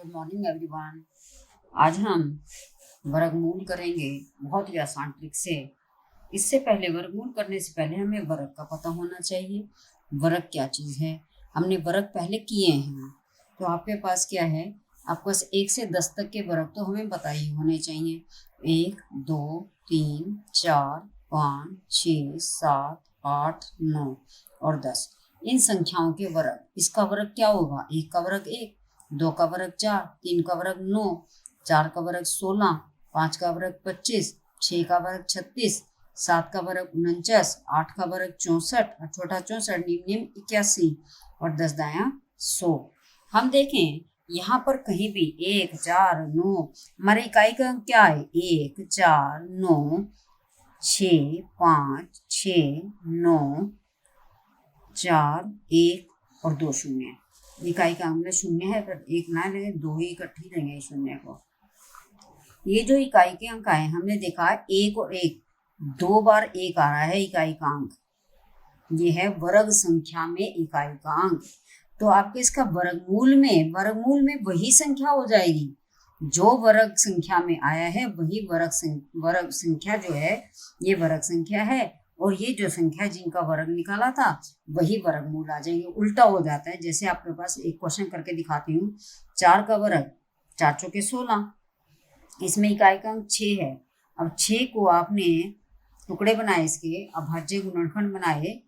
Good morning everyone. आज हम वर्गमूल करेंगे बहुत ही आसान ट्रिक से। इससे पहले वर्गमूल करने से पहले हमें वर्ग का पता होना चाहिए। वर्ग क्या चीज़ है, हमने वर्ग पहले किए हैं, तो आपके पास क्या है, आपके पास 1 से 10 तक के वर्ग तो हमें पता ही होने चाहिए। 1 2 3 4 5 6 7 8 9 और 10 इन संख्याओं के वर्ग। इसका वर्ग क्या होगा, 1 का वर्ग 1, 2 का वर्ग 4, 3 का वर्ग 9, 4 का वर्ग 16, 5 का वर्ग 25, 6 का वर्ग 36, 7 का वर्ग 49, 8 का वर्ग 64, छोटा 64, निम्न 81 और 10 दाया 100। हम देखें यहाँ पर कहीं भी 1 4 9, हमारे इकाई का अंक क्या है, 1 4 9 6 5 6 9 4 1 और 2 शून्य। इकाई का अंक में शून्य है, पर 1 ना लगे, 2 ही इकट्ठी लेंगे शून्य को। ये जो इकाई के अंक आए, हमने देखा 1 और 1 2 बार 1 आ रहा है इकाई का अंक। ये है वर्ग संख्या में इकाई का अंक। तो आपके इसका वर्गमूल में वही संख्या हो जाएगी जो वर्ग संख्या में आया है, वही वर्ग संख्या जो है ये वर्ग संख्या है, और ये जो संख्या जिनका वर्ग निकाला था वही वर्गमूल आ जाएंगे। उल्टा हो जाता है। जैसे आपके पास एक क्वेश्चन करके दिखाती हूँ। 4 का वर्ग 4 चौके 16, इसमें इकाई का अंक 6 है। अब 6 को आपने टुकड़े बनाए, इसके अभाज्य गुणनखंड बनाए,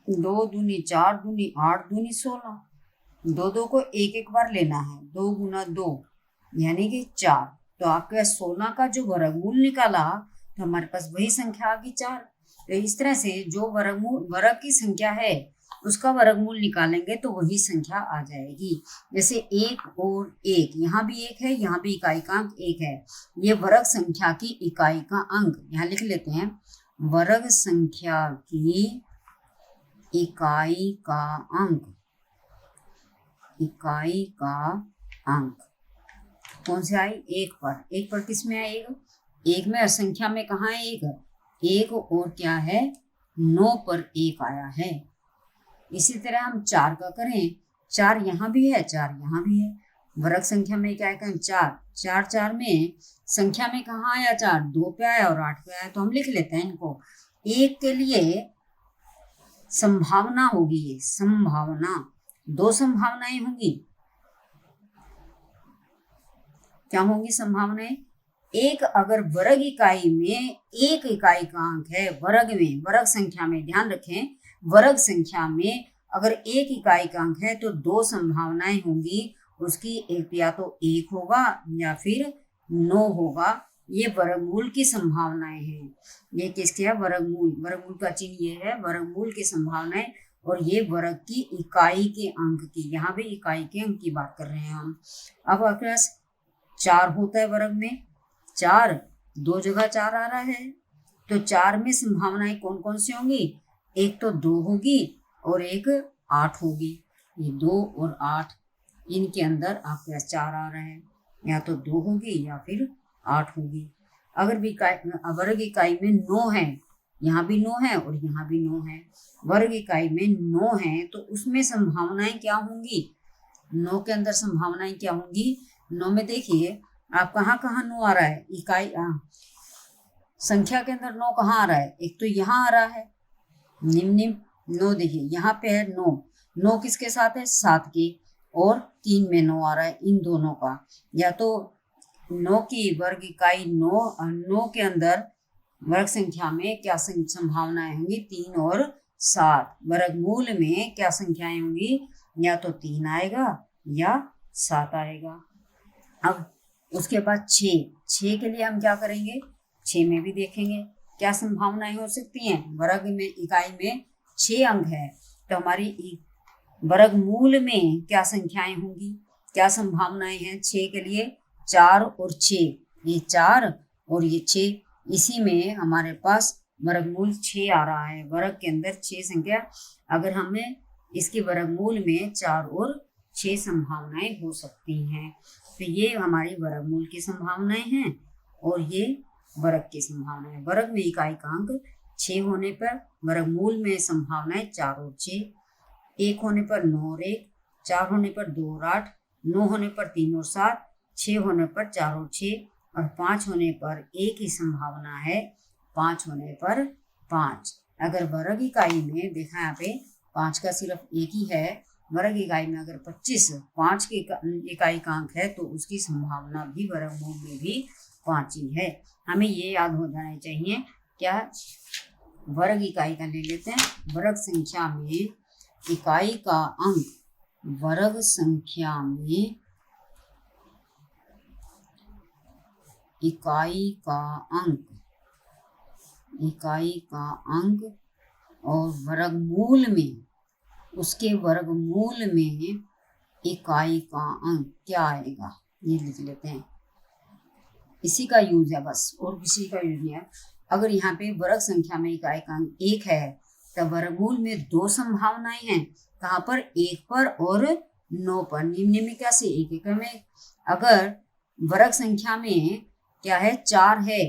2 दूनी 4 दूनी 8 दूनी 16, 2 2 को एक एक बार लेना है, 2 गुना 2 यानी कि 4। तो आपके 16 का जो वर्गमूल निकाला तो हमारे पास वही संख्या आ गई 4। तो इस तरह से जो वर्ग की संख्या है उसका वर्गमूल निकालेंगे तो वही संख्या आ जाएगी। जैसे 1 और 1, यहाँ भी 1 है, यहाँ भी इकाई का अंक 1 है। ये वर्ग संख्या की इकाई का अंक, यहाँ लिख लेते हैं, वर्ग संख्या की इकाई का अंक। इकाई का अंक कौन से आई, 1 पर किस में आएगा, 1 में असंख्या में कहाँ है 1 और क्या है 9 पर 1 आया है। इसी तरह हम 4 का करें, 4 यहाँ भी है, 4 यहाँ भी है। वर्ग संख्या में क्या है 4, 4 में संख्या में कहाँ आया 4, 2 पे आया और 8 पे आया। तो हम लिख लेते हैं इनको। 1 के लिए संभावना होगी, ये संभावना, 2 संभावनाएं होंगी। क्या होंगी संभावनाएं, एक अगर वर्ग इकाई में 1 इकाई का अंक है, वर्ग संख्या में, ध्यान रखें, वर्ग संख्या में अगर 1 इकाई का अंक है तो 2 संभावनाएं होंगी उसकी। एक या तो 1 होगा या फिर 9 होगा। ये वर्गमूल की संभावनाएं हैं। ये किसके है, वर्गमूल का चिन्ह ये है, वर्गमूल की संभावनाएं। और ये वर्ग की इकाई के अंक की, यहाँ भी इकाई के अंक की बात कर रहे हैं हम। अब आपके पास 4 होता है वर्ग में, 4 2 जगह 4 आ रहा है, तो 4 में संभावनाएं कौन कौन सी होंगी, एक तो 2 होगी और एक 8 होगी। ये 2 और 8 इनके अंदर आपके पास 4 आ रहा है, या तो 2 होगी या फिर 8 होगी। अगर भी वर्ग इकाई में 9 है, यहाँ भी 9 है और यहाँ भी 9 है, वर्ग इकाई में 9 है, तो उसमें संभावनाएं क्या होंगी, 9 के अंदर संभावनाएं क्या होंगी। 9 में देखिए आप कहाँ 9 आ रहा है, इकाई संख्या के अंदर 9 कहाँ आ रहा है, एक तो यहाँ आ रहा है निम्न 9, देखिए यहाँ पे है 9 किसके साथ है, 7 के, और 3 में 9 आ रहा है, इन दोनों का। या तो 9 की वर्ग इकाई 9 के अंदर वर्ग संख्या में क्या संभावनाएं होंगी, 3 और 7। वर्गमूल में क्या संख्याएं होंगी, या तो 3 आएगा या 7 आएगा। अब उसके बाद 6 के लिए हम क्या करेंगे, 6 में भी देखेंगे क्या संभावनाएं हो सकती हैं। वर्ग में इकाई में 6 अंक है, तो हमारी वर्गमूल में क्या संख्याएं होंगी, क्या संभावनाएं हैं 6 के लिए, 4 और 6, ये 4 और ये 6, इसी में हमारे पास वर्गमूल 6 आ रहा है। वर्ग के अंदर 6 संख्या, अगर हमें इसके वर्गमूल में 4 और 6 संभावनाएं हो सकती हैं। तो ये हमारी वर्गमूल की संभावनाएं हैं और ये वर्ग की संभावनाएं। वर्ग में इकाई का अंक 6 होने पर वर्गमूल में संभावनाएं 4 और 6, 1 होने पर 9 और 1, 4 होने पर 2 और 8, 9 होने पर 3 और 7, 6 होने पर 4 और 6, और 5 होने पर एक ही संभावना है, 5 होने पर 5। अगर वर्ग इकाई में देखा यहाँ पे 5 का सिर्फ एक ही है, वर्ग इकाई में अगर 25 5 की इकाई का अंक है तो उसकी संभावना भी वर्गमूल में भी 5 ही है। हमें ये याद हो जाना चाहिए। क्या वर्ग इकाई का ले लेते हैं। वर्ग संख्या में इकाई का अंक, वर्ग संख्या में इकाई का अंक, इकाई का अंक और वर्गमूल में, उसके वर्गमूल में इकाई का अंक क्या आएगा ये लिख लेते हैं। इसी का यूज है बस, और किसी का यूज नहीं है। अगर यहाँ पे वर्ग संख्या में इकाई का अंक 1 है तो वर्गमूल में 2 संभावनाएं हैं। कहाँ पर? 1 पर और 9 पर। निम्न में क्या से 1 में। अगर वर्ग संख्या में क्या है 4 है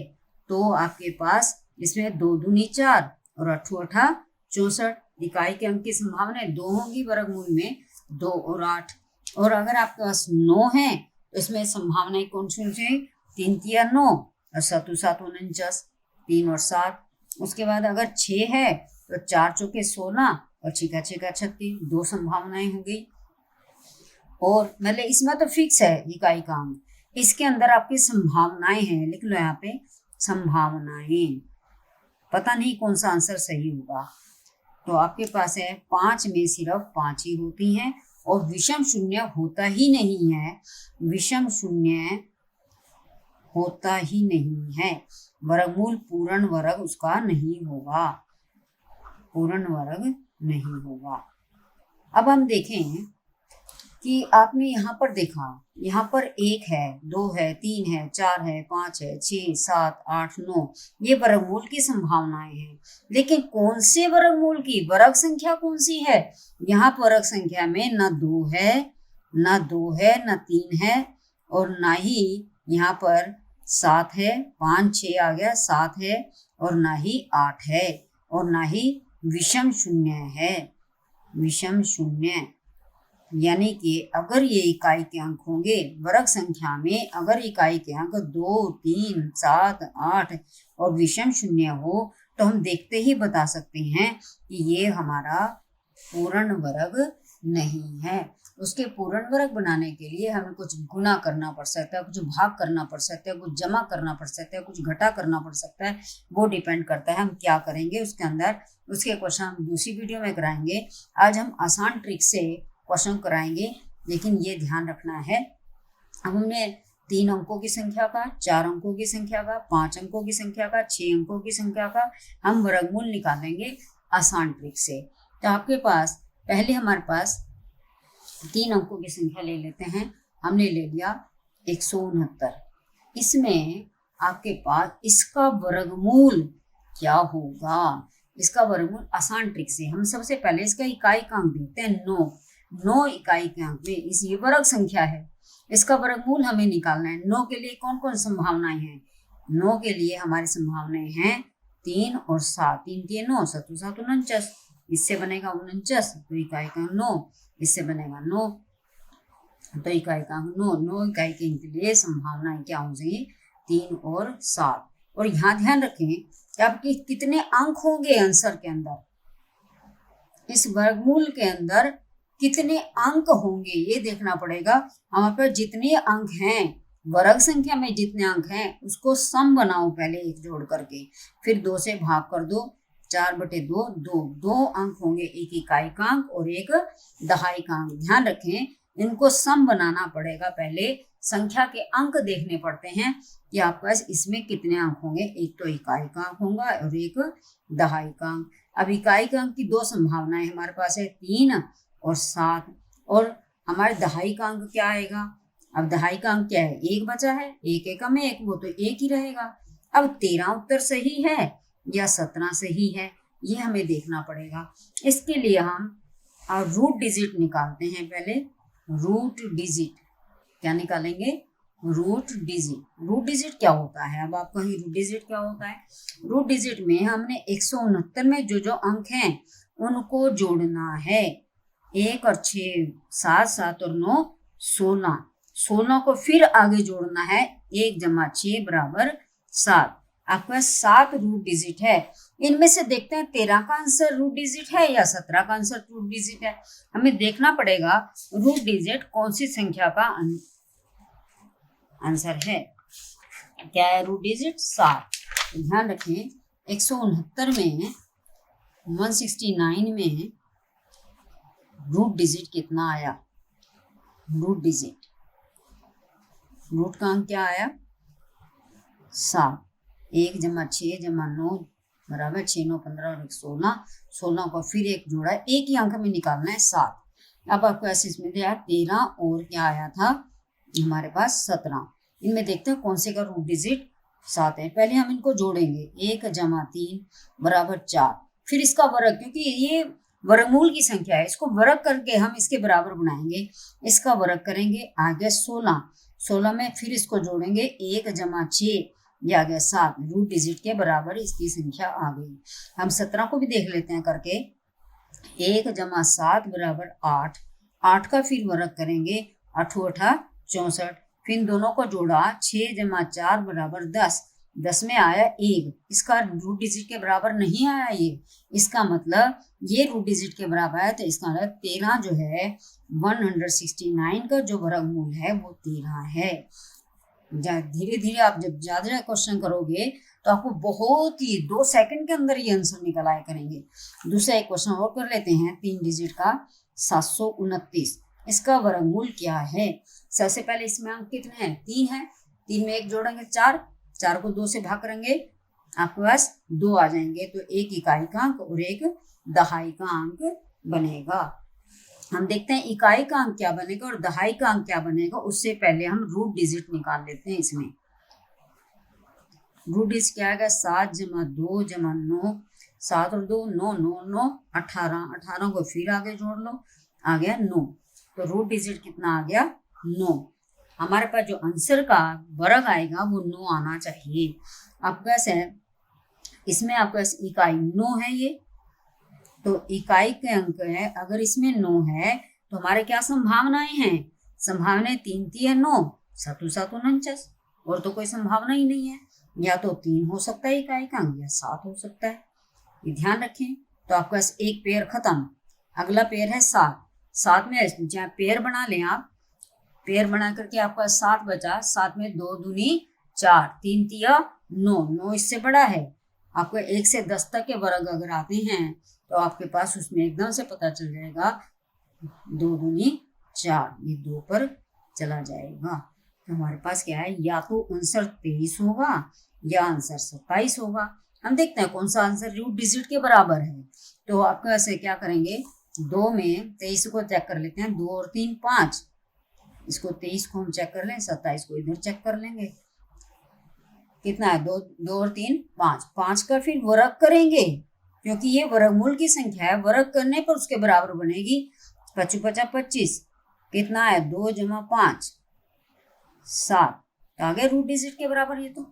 तो आपके पास इसमें 2 दूनी 4 और 8 8 64। इकाई के अंक की संभावना 2 होंगी वर्गमूल में, 2 और 8। और अगर आपके पास 9 है तो इसमें संभावनाएं कौन सी होंगी? 3 3 9 और 7 7 49, 3 और 7। उसके बाद अगर 6 है तो 4 चौके 16 और 6 6 36, 2 संभावनाएं हो गई। और मतलब इसमें तो फिक्स है इकाई का अंक, इसके अंदर आपकी संभावनाएं हैं, लिख लो यहाँ पे संभावनाएं। पता नहीं कौन सा आंसर सही होगा। तो आपके पास है 5 में सिर्फ 5 ही होती हैं और विषम शून्य होता ही नहीं है, विषम शून्य होता ही नहीं है। वर्गमूल पूर्ण वर्ग उसका नहीं होगा, पूर्ण वर्ग नहीं होगा। अब हम देखें कि आपने यहाँ पर देखा, यहाँ पर 1 है, 2 है, 3 है, 4 है, 5 है, 6 7 8 9, ये वर्गमूल की संभावनाएं हैं। लेकिन कौन से वर्गमूल की? वर्ग संख्या कौन सी है? यहाँ पर वर्ग संख्या में न 2 है, न 2 है, न 3 है, और ना ही यहाँ पर 7 है, 5 6 आ गया 7 है, और ना ही 8 है, और ना ही विषम शून्य है, विषम शून्य। यानी कि अगर ये इकाई के अंक होंगे वर्ग संख्या में, अगर इकाई के अंक 2 3 7 8 और विषम शून्य हो तो हम देखते ही बता सकते हैं कि ये हमारा पूर्ण वर्ग नहीं है। उसके पूर्ण वर्ग बनाने के लिए हमें कुछ गुणा करना पड़ सकता है, कुछ भाग करना पड़ सकता है, कुछ जमा करना पड़ सकता है, कुछ घटा करना पड़ सकता है। वो डिपेंड करता है हम क्या करेंगे उसके अंदर। उसके क्वेश्चन हम दूसरी वीडियो में कराएंगे। आज हम आसान ट्रिक से क्वेश्चन कराएंगे, लेकिन ये ध्यान रखना है। अब हमने 3 अंकों की संख्या का, 4 अंकों की संख्या का, 5 अंकों की संख्या का, 6 अंकों की संख्या का हम वर्गमूल निकालेंगे आसान ट्रिक से। तो आपके पास पहले हमारे पास 3 अंकों की संख्या ले लेते हैं। हमने ले लिया 169। इसमें आपके पास इसका वर्गमूल क्या होगा? इसका वर्गमूल आसान ट्रिक से हम सबसे पहले इसका इकाई का अंक देखते हैं 9। 9 इकाई के अंक में इस ये वर्ग संख्या है, इसका वर्गमूल हमें निकालना है। 9 के लिए कौन कौन संभावनाएं हैं? 9 के लिए हमारी संभावनाएं हैं 3 और 7। 3 3 9, 7 7 49, इससे बनेगा 49, तो इकाई का 9, इससे बनेगा 9, तो इकाई का 9। 9 इकाई के अंक के लिए संभावनाएं क्या हो जाएगी? 3 और 7। और यहाँ ध्यान रखें कि आपके कितने अंक होंगे आंसर के अंदर, इस वर्गमूल के अंदर कितने अंक होंगे ये देखना पड़ेगा। हमारे पास जितने अंक हैं, वर्ग संख्या में जितने अंक हैं उसको सम बनाओ पहले एक जोड़ करके, फिर 2 से भाग कर दो, 4/2 2 अंक होंगे, एक इकाई का अंक और एक दहाई का अंक। ध्यान रखें इनको सम बनाना पड़ेगा, पहले संख्या के अंक देखने पड़ते हैं कि आपके पास इसमें कितने अंक होंगे। एक तो इकाई का अंक होगा और एक दहाई का अंक। अब इकाई का अंक की 2 संभावनाएं हमारे पास है 3 और 7, और हमारे दहाई का अंक क्या आएगा? अब दहाई का अंक क्या है? 1 बचा है, 1 एकम में 1, वो तो 1 ही रहेगा। अब 13 उत्तर सही है या 17 सही है ये हमें देखना पड़ेगा। इसके लिए हम रूट डिजिट निकालते हैं। पहले रूट डिजिट क्या निकालेंगे? Root digit. रूट डिजिट क्या होता है? अब आप कहेंगे रूट डिजिट क्या होता है? रूट डिजिट में हमने 169 में जो अंक हैं उनको जोड़ना है। 1 और 6 7 7 और 9 16। 16 को फिर आगे जोड़ना है, 1 + 6 = 7। आपके पास 7 रूट डिजिट है। इनमें से देखते हैं 13 का आंसर रूट डिजिट है या 17 का आंसर रूट डिजिट है। हमें देखना पड़ेगा रूट डिजिट कौन सी संख्या का आंसर है। क्या है रूट डिजिट? 7। ध्यान रखें 169 में 169 में रूट डिजिट कितना आया? रूट डिजिट, रूट का अंक क्या आया? 7। 1 + 6 + 9 = 6 9 15 और 16। 16 को फिर एक जोड़ा, एक ही अंक में निकालना है 7। अब आपको ऐसे इसमें दिया 13 और क्या आया था हमारे पास 17। इनमें देखते हैं कौन से का रूट डिजिट 7 है। पहले हम इनको जोड़ेंगे, 1 + 3 = 4। फिर इसका वर्ग, क्योंकि ये वर्गमूल की संख्या है, इसको वर्ग करके हम इसके बराबर बनाएंगे। इसका वर्ग करेंगे, आ गया 16। 16 में फिर इसको जोड़ेंगे, 1 + 6 ये आ गया 7। रूट डिजिट के बराबर इसकी संख्या आ गई। हम 17 को भी देख लेते हैं करके। 1 + 7 = 8। 8 का फिर वर्ग करेंगे, 8 × 8 = 64। फिर दोनों को जोड़ा, 6 + 4 = 10। 10 में आया 1, इसका रूट डिजिट के बराबर नहीं आया ये। इसका मतलब ये रूट डिजिट के बराबर है, तो इसका मतलब 13 जो है 169 का जो वर्गमूल है वो 13 है। धीरे धीरे आप जब ज्यादा क्वेश्चन करोगे तो आपको बहुत ही 2 सेकंड के अंदर ये आंसर निकल आया करेंगे। दूसरा एक क्वेश्चन और कर लेते हैं, 3 डिजिट का 729, इसका वर्गमूल क्या है? सबसे पहले इसमें अंक कितने हैं? 3 है। 3 में 1 जोड़ेंगे 4, 4 को 2 से भाग करेंगे, आपके पास 2 आ जाएंगे, तो 1 इकाई का अंक और 1 दहाई का अंक बनेगा। हम देखते हैं इकाई का अंक क्या बनेगा और दहाई का अंक क्या बनेगा। उससे पहले हम रूट डिजिट निकाल लेते हैं। इसमें रूट डिजिट क्या आएगा? 7 + 2 + 9, 7 और 2 9 9 9 18। 18 को फिर आगे जोड़ लो, आ गया 9। तो रूट डिजिट कितना आ गया? 9। हमारे पास जो आंसर का वर्ग आएगा वो 9 आना चाहिए। आपका कैसे है, इसमें आपका इकाई 9 है ये, तो इकाई के अंक है। अगर इसमें 9 है तो हमारे क्या संभावनाएं हैं? संभावनाएं 3 3 9 7 7 49, और तो कोई संभावना ही नहीं है। या तो 3 हो सकता है इकाई का अंक, या 7 हो सकता है। ये ध्यान रखें। तो आपके पास एक पेयर खत्म, अगला पेयर है 7। 7 में जहाँ पेयर बना लें आप, पेयर बना करके आपका 7 बचा। 7 में 2 दूनी 4, 3 तिया 9, 9 इससे बड़ा है। आपको 1 से 10 तक के वर्ग अगर आते हैं तो आपके पास उसमें एकदम से पता चल जाएगा 2 दूनी 4, ये 2 पर चला जाएगा। तो हमारे पास क्या है, या तो आंसर 23 होगा या आंसर 27 होगा। हम देखते हैं कौन सा आंसर रूट डिजिट के बराबर है। तो आपका ऐसे क्या करेंगे, 2 में 23 को चेक कर लेते हैं, 2 और 3 5, इसको 23 को हम चेक कर लें, 27 को इधर चेक कर लेंगे। कितना है? 2 और 3 5। 5 का फिर वर्ग करेंगे, क्योंकि ये वर्गमूल की संख्या है, वर्ग करने पर उसके बराबर बनेगी। 25 × 25 कितना है? 2 + 5 7। आ गया रूट डिजिट के बराबर। ये तो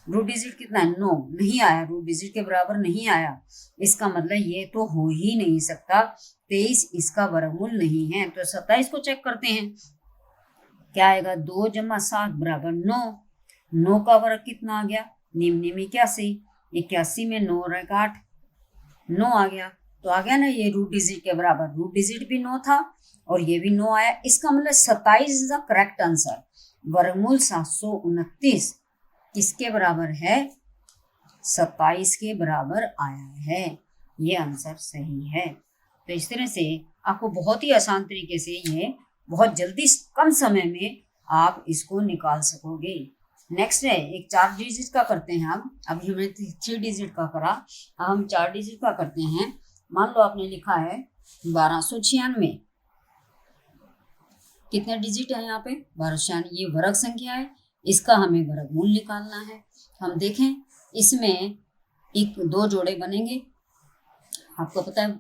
रूट डिजिट कितना है? 9 नहीं आया, रूट डिजिट के बराबर नहीं आया। इसका मतलब ये तो हो ही नहीं सकता, 23 इसका वर्गमूल नहीं है। तो 27 को चेक करते हैं, क्या आएगा? 2 + 7 = 9। 9 का वर्ग कितना आ गया? निम 81। 81 में 9 और 8, 9 आ गया। तो आ गया ना ये रूट डिजिट के बराबर। रूट डिजिट भी 9 था और ये भी 9 आया। इसका मतलब 27 इज द करेक्ट आंसर। वर्गमूल 729 किसके बराबर है? 27 के बराबर आया है। ये आंसर सही है। तो इस तरह से आपको बहुत ही आसान तरीके से ये बहुत जल्दी कम समय में आप इसको निकाल सकोगे। नेक्स्ट है एक 4 डिजिट का करते हैं। हम अभी हमने 3 डिजिट का करा, अब हम 4 डिजिट का करते हैं। मान लो आपने लिखा है 1296, कितने डिजिट है यहाँ पे? 1296। ये वर्ग संख्या है, इसका हमें वर्गमूल निकालना है। हम देखें इसमें 2 जोड़े बनेंगे। आपको पता है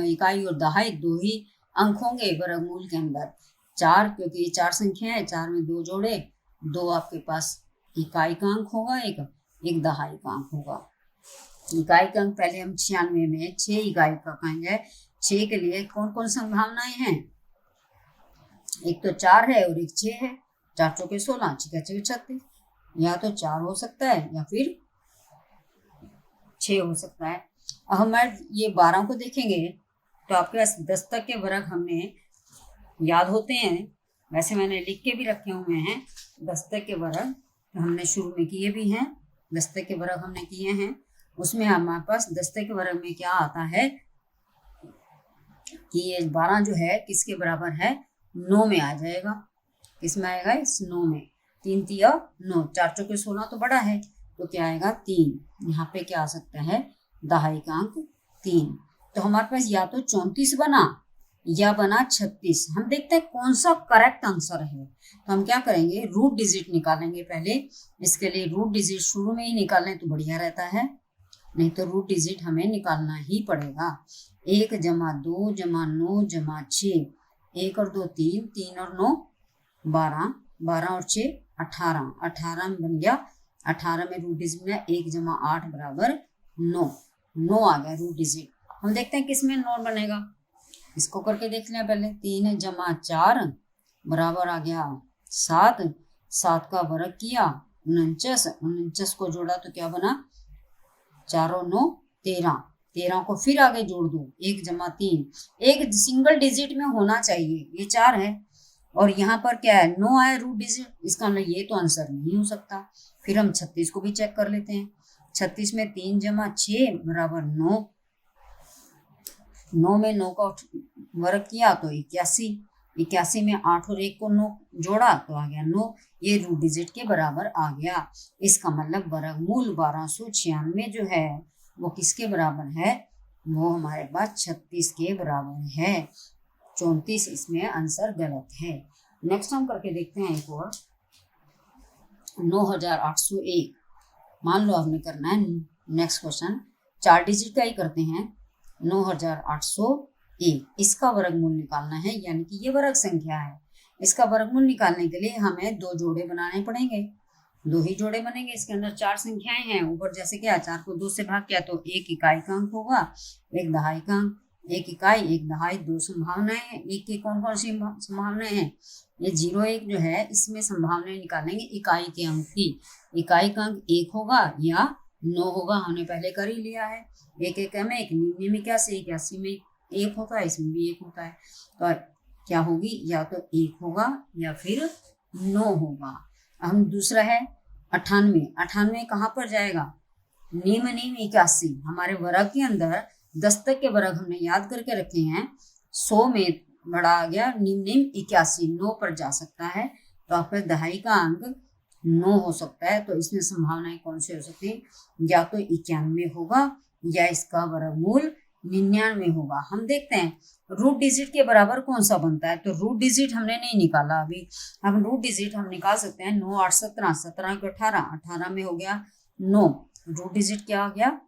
इकाई और दहाई 2 ही अंक होंगे वर्गमूल के अंदर। 4 क्योंकि ये 4 संख्या है, 4 में 2 जोड़े, 2 आपके पास इकाई का अंक होगा, एक दहाई का अंक होगा। इकाई का अंक पहले हम 96 में 6 इकाई का कहेंगे। 6 के लिए कौन कौन संभावनाएं हैं? एक तो 4 है और एक 6 है, 4 चौके 16, 6 छक्के 36, या तो 4 हो सकता है या फिर 6 हो सकता है। अब हम ये 12 को देखेंगे तो आपके पास 10 तक के वर्ग हमने याद होते हैं, वैसे मैंने लिख के भी रखे हुए हैं 10 तक के वर्ग, तो हमने शुरू में किए भी हैं, 10 तक के वर्ग हमने किए हैं। उसमें हमारे पास 10 तक के वर्ग में क्या आता है कि ये 12 जो है किसके बराबर है, 9 में आ जाएगा। किसमें आएगा, इस 9 में। 3 तिया 9, 4 चौके 16 तो बड़ा है, तो क्या आएगा 3। यहाँ पे क्या आ सकता है, दहाइकांक 3। तो हमारे पास या तो 34 बना या बना 36। हम देखते हैं कौन सा करेक्ट आंसर है। तो हम क्या करेंगे, रूट डिजिट निकालेंगे पहले। इसके लिए रूट डिजिट शुरू में ही निकालें तो बढ़िया रहता है, नहीं तो रूट डिजिट हमें निकालना ही पड़ेगा। 1 जमा 2 जमा 9 जमा 6, 1 और 2 3, 3 और 9 12, 12 और 6 18, 18 में बन गया, 18 में रूट डिजिट में 1 जमा 8 बराबर 9, 9 आ गया रूट डिजिट। हम देखते हैं किसमें 9 बनेगा, इसको करके देख लें पहले। 3 जमा 4 बराबर आ गया 7, 7 का वर्ग किया 49, 49 को जोड़ा तो क्या बना, 4 और 9 13, 13 को फिर आगे जोड़ दो, 1 जमा 3, एक सिंगल डिजिट में होना चाहिए, ये 4 है और यहाँ पर क्या है 9 आया रूट डिजिट, इसका मतलब ये तो आंसर नहीं हो सकता। फिर हम 36 को भी चेक कर लेते हैं। 36 में 3 जमा 6 बराबर 9, 9 में 9 का वर्ग किया तो 81, 81 में 8 और 1 को 9 जोड़ा तो आ गया 9, ये रूट डिजिट के बराबर आ गया। इसका मतलब वर्गमूल 1296 जो है वो किसके बराबर है, वो हमारे पास 36 के बराबर है। 34 इसमें आंसर गलत है। नेक्स्ट हम करके देखते हैं एक और, 9801। मान लो आपने करना है नेक्स्ट क्वेश्चन, 4 डिजिट का ही करते हैं। 9801, इसका वर्गमूल निकालना है, यानी कि ये वर्ग संख्या है। इसका वर्गमूल निकालने के लिए हमें 2 जोड़े बनाने पड़ेंगे, 2 ही जोड़े बनेंगे। इसके अंदर 4 संख्याएं हैं, ऊपर जैसे क्या 4 को 2 से भाग किया तो 1 इकाई का अंक होगा, 1 दहाई का अंक, 1 इकाई 1 दहाई, 2 संभावनाएं हैं। 1 की कौन कौन सी संभावनाएं हैं, ये 0 1 जो है इसमें संभावनाएं निकालेंगे इकाई के अंक की। इकाई का अंक 1 होगा या 9 होगा, हमने पहले कर ही लिया है। 1 1 में 1, 99 में 81 में 1 होता है, इसमें भी 1 होता है, तो क्या होगी, या तो 1 होगा या फिर 9 होगा। हम दूसरा है 98, 98 कहाँ पर जाएगा, नीम 81। हमारे वर्ग के अंदर 10 तक के वर्ग हमने याद करके रखे हैं, 100 में बड़ा आ गया नीम 81, 9 पर जा सकता है, तो आपका दहाई का अंक 9 हो सकता है। तो इसमें संभावनाएं कौन सी हो सकती है, या तो 91 होगा या इसका वर्गमूल 99 होगा। हम देखते हैं रूट डिजिट के बराबर कौन सा बनता है, तो रूट डिजिट हमने नहीं निकाला अभी। अब रूट डिजिट हम निकाल सकते हैं, 9 8 17, 17 को 18, 18 में हो गया 9, रूट डिजिट क्या आ गया,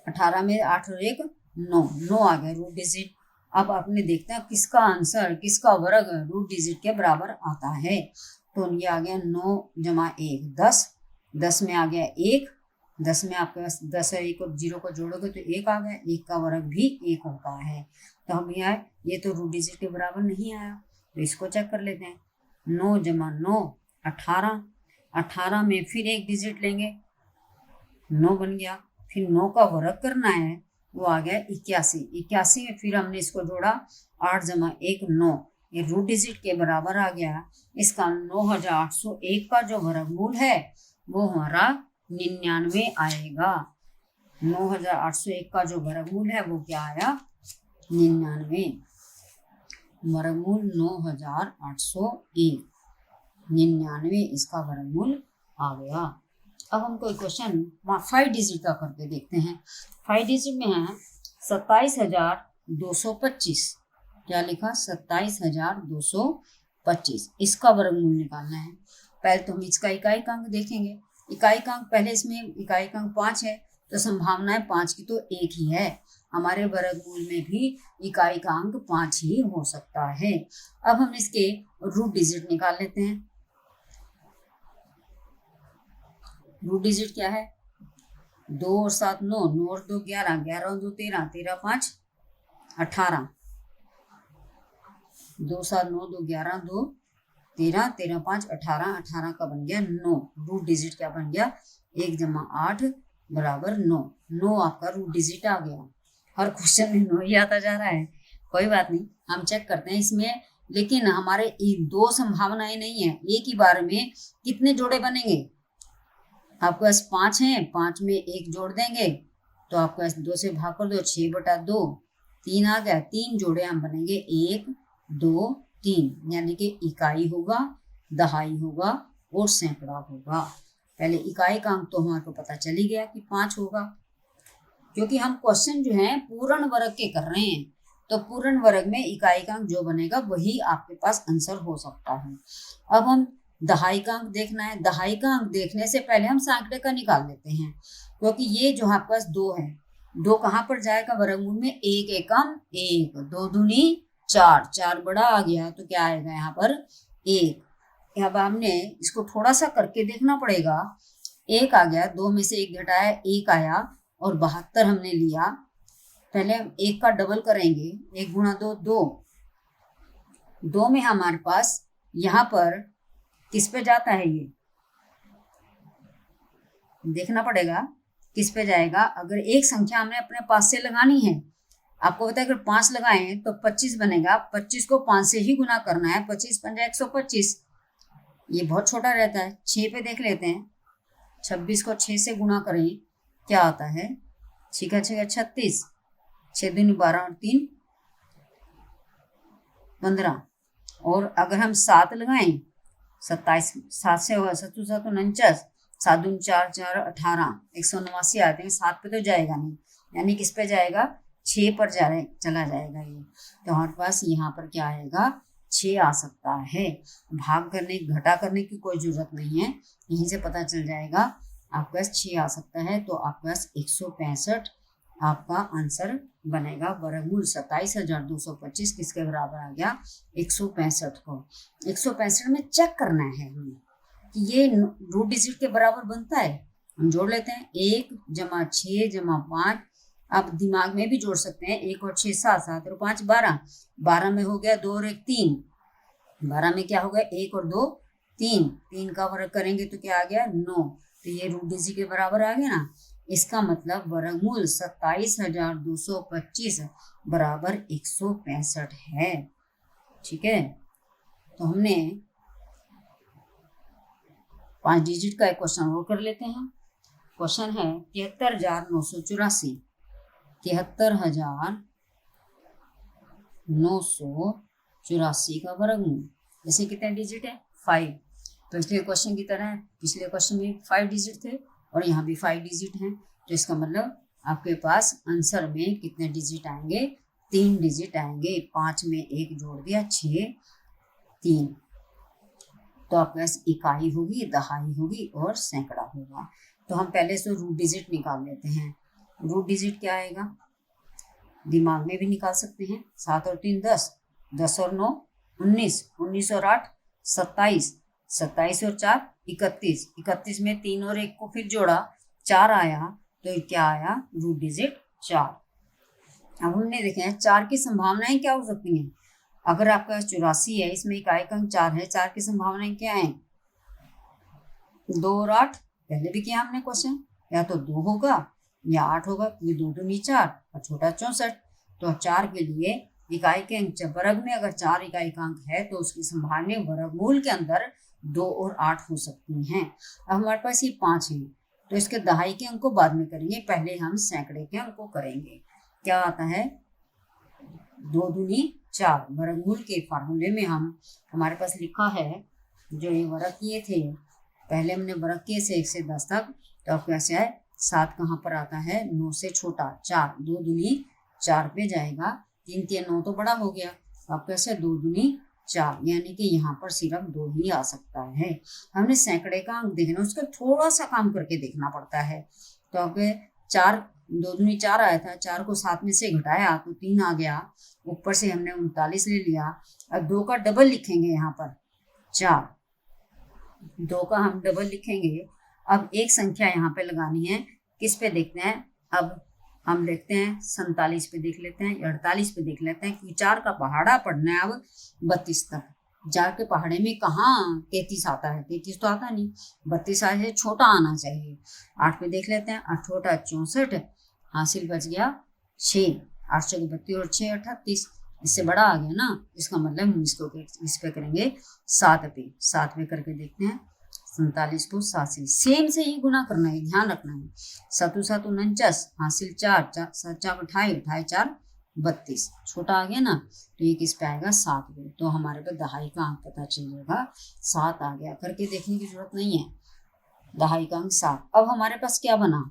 18 में 8 और 1 9, 9 आ गया रूट डिजिट। अब आपने देखते हैं किसका आंसर, किसका वर्ग रूट डिजिट के बराबर आता है। तो ये आ गया 9 जमा 1 10, 10 में आ गया 1, 10 में आपके पास 10 और 1 और 0 को जोड़ोगे तो 1 आ गया, 1 का वर्ग भी 1 होता है। तो हम ये तो रूट डिजिट के बराबर नहीं आया, तो इसको चेक कर लेते हैं। 9 जमा 9 18, 18 में फिर 1 डिजिट लेंगे, 9 बन गया, फिर 9 का वर्ग करना है, वो आ गया 81, 81 में फिर हमने इसको जोड़ा 8 जमा 1 9, ये रूट डिजिट के बराबर आ गया। इसका 9801 का जो वर्गमूल है वो हमारा 99 आएगा। 9801 का जो वर्गमूल है वो क्या आया, 99, वर्गमूल 9801, 99 इसका वर्गमूल आ गया। अब हम कोई क्वेश्चन 5 डिजिट का करके देखते हैं। 5 डिजिट में है 27225, क्या लिखा 27225, इसका वर्गमूल निकालना है। पहले तो हम इसका इकाई का अंक देखेंगे। इकाई का अंक पहले इसमें इकाई का अंक 5 है, तो संभावनाएं 5 की तो 1 ही है, हमारे वर्गमूल में भी इकाई का अंक 5 ही हो सकता है। अब हम इसके रूट डिजिट निकाल लेते हैं। रूट डिजिट क्या है, 2 और 7 9, 9 और 2 11, 11 और 2 13, 13 5 18, 2 7 9 2 11 2 13 13 5 18 18 का बन गया 9। रूट डिजिट क्या बन गया 1 जमा 8 बराबर 9। 9 आपका रूट डिजिट आ गया। हर क्वेश्चन में 9 ही आता जा रहा है, कोई बात नहीं, हम चेक करते हैं इसमें। लेकिन हमारे दो संभावनाएं नहीं है, एक ही बार में कितने जोड़े बनेंगे। आपके पास 5 है, 5 में 1 जोड़ देंगे तो आपके पास 2 से भाग कर दो, 6/2 3 आ गया। 3 जोड़े हम बनेंगे 1 2 3, यानी कि इकाई होगा, दहाई होगा और सैकड़ा होगा। पहले इकाई का अंक तो हमारे को पता चल ही गया कि 5 होगा, क्योंकि हम क्वेश्चन जो है पूर्ण वर्ग के कर रहे हैं, तो पूर्ण वर्ग में इकाई का अंक जो बनेगा वही आपके पास आंसर हो सकता है। अब हम दहाई का अंक देखना है। दहाई का अंक देखने से पहले हम सैकड़े का निकाल लेते हैं, क्योंकि ये जो आपके पास 2 है, 2 कहाँ पर जाएगा वर्गमूल में, 1 एकम 1, 2 दूनी 4, 4 बड़ा आ गया तो क्या आएगा यहाँ पर 1। अब हमने इसको थोड़ा सा करके देखना पड़ेगा। 1 आ गया, 2 में से 1 घटाया 1 आया और 72 हमने लिया। पहले 1 का डबल करेंगे, 1 गुणा 2 2, 2 में हमारे पास यहाँ पर किस पे जाता है, ये देखना पड़ेगा किस पे जाएगा। अगर एक संख्या हमने अपने पास से लगानी है, आपको पता है अगर 5 लगाएं तो 25 बनेगा, 25 को 5 से ही गुना करना है, 25 पंजा 125, ये बहुत छोटा रहता है। 6 पे देख लेते हैं, 26 को 6 से गुना करें क्या आता है, 6 का 36, 6 दूनी 12 और 3 15, और अगर हम 7 लगाएं 27, 7 से होगा 7 7 49, 7 दूनी 4 4 18, 189 आते हैं। 7 पे तो जाएगा नहीं, यानी किस पे जाएगा 6 पर चला जाएगा ये, तो हमारे पास यहाँ पर क्या आएगा 6 आ सकता है। भाग करने घटा करने की कोई जरूरत नहीं है, यहीं से पता चल जाएगा आपके पास 6 आ सकता है। तो आपके पास 165 आपका आंसर बनेगा। वर्गमूल 27,225 किसके बराबर आ गया 165 को। 165 में चेक करना है हमें कि ये रूट डिजिट के बराबर बनता है। हम जोड़ लेते हैं, 1 जमा 6 जमा 5, आप दिमाग में भी जोड़ सकते हैं, 1 और 6 7, 7 और 5 12, 12 में हो गया 2 और 1 3, 12 में क्या हो गया 1 और 2 3, 3 का वर्ग करेंगे तो क्या आ गया 9, तो ये रूट डिजिट के बराबर आ गया ना। इसका मतलब वर्गमूल 27,225 बराबर 165 है। ठीक है, तो हमने 5 डिजिट का एक क्वेश्चन और कर लेते हैं। क्वेश्चन है 73,984, 73,984 का वर्गमूल। जैसे कितने डिजिट है 5, पिछले क्वेश्चन की तरह पिछले क्वेश्चन में 5 डिजिट थे और यहाँ भी 5 डिजिट हैं, तो इसका मतलब आपके पास आंसर में कितने डिजिट आएंगे 3 डिजिट आएंगे। 5 में 1 जोड़ दिया 6 3, तो आपके पास इकाई होगी, दहाई होगी और सैकड़ा होगा। तो हम पहले से रूट डिजिट निकाल लेते हैं। रूट डिजिट क्या आएगा, दिमाग में भी निकाल सकते हैं, 7 और 3 10, 10 और 9 19, 19 और 8 27, 27 और 4 31, 31 में 3 और 1 को फिर जोड़ा 4 आया, तो क्या आया रूट डिजिट 4। अब हमने देखे हैं 4 की संभावनाएं क्या हो सकती हैं। अगर आपका 84 है, इसमें इकाई का अंक 4 है, 4 की संभावनाएं क्या है 2 और 8, पहले भी किया हमने क्वेश्चन, या तो 2 होगा या 8 होगा, क्योंकि 2 दूनी 4 और छोटा 64, तो 4 के लिए इकाई के अंक वर्ग में अगर 4 इकाई का अंक है तो उसकी संभावनाएं वर्गमूल के अंदर 2 और 8 हो सकती हैं। अब हमारे पास ये 5 है, तो इसके दहाई के अंक को बाद में करेंगे, पहले हम सैकड़े के अंक को करेंगे। क्या आता है 2 दूनी 4, वर्गमूल के फार्मूले में हमारे पास लिखा है, जो ये वर्ग किए थे, पहले हमने वर्ग किए से 1 से 10 तक, तो अब कैसे आए 7 कहाँ पर आता है 9 से छोटा 4, 2 दूनी 4 पे जाएगा, 3 3 9 तो बड़ा हो गया, अब कैसे 2 दूनी 4, यानी कि यहाँ पर सिर्फ 2 ही आ सकता है। हमने सैकड़े का अंक देखना, उसका थोड़ा सा काम करके देखना पड़ता है। तो अब 4 2 दूनी 4 आया था, 4 को 7 में से घटाया तो 3 आ गया, ऊपर से हमने 39 ले लिया। अब 2 का डबल लिखेंगे, यहाँ पर 4, 2 का हम डबल लिखेंगे। अब एक संख्या यहाँ पे लगानी है, किस पे देखते हैं, अब हम देखते हैं 47 पे देख लेते हैं, 48 पे देख लेते हैं कि 4 का पहाड़ा पढ़ना है अब 32 तक। 4 के पहाड़े में कहाँ 33 आता है, 33 तो आता नहीं, 32 आए छोटा आना चाहिए। 8 पे देख लेते हैं, 8 छोटा 64, हासिल बच गया 6, 8 से 32 और 6 38, इससे बड़ा आ गया ना, इसका मतलब हम इसको इस पे करेंगे 7 पे, 7 पे करके देखते हैं 47 को 7 से सेम से ही गुना करना है, ध्यान रखना है। 7 7 49, हासिल 4, 7 4 28, 28 4 32, छोटा आ गया ना, तो ये किस पे आएगा 7 पे, तो हमारे पे दहाई का अंक पता चल जाएगा 7 आ गया, करके देखने की जरूरत नहीं है, दहाई का अंक 7। अब हमारे पास क्या बना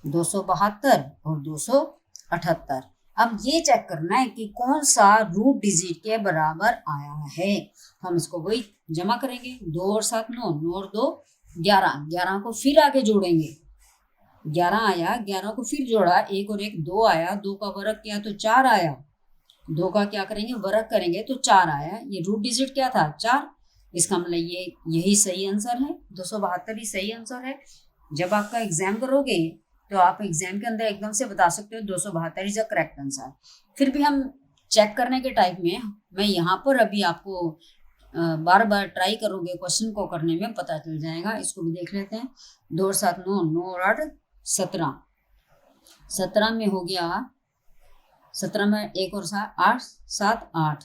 272 और 278। अब ये चेक करना है कि कौन सा रूट डिजिट के बराबर आया है, हम इसको वही जमा करेंगे, 2 और 7 9, 9 और 2 11, 11 को फिर आगे जोड़ेंगे, 11 आया, 11 को फिर जोड़ा, 1 और 1 2 आया, 2 का वर्ग किया तो 4 आया, 2 का क्या करेंगे वर्ग करेंगे तो 4 आया, ये रूट डिजिट क्या था 4, इसका मतलब ये यही सही आंसर है, 272 ही सही आंसर है। जब आपका एग्जाम करोगे तो आप एग्जाम के अंदर एकदम से बता सकते हो 272 इज द करेक्ट आंसर। फिर भी हम चेक करने के टाइप में मैं यहाँ पर अभी आपको बार बार ट्राई करोगे क्वेश्चन को करने में पता चल जाएगा, इसको भी देख लेते हैं। 2 और 7 9, 9 और 8 17, 17 में हो गया, 17 में 1 और 7 8 7 8,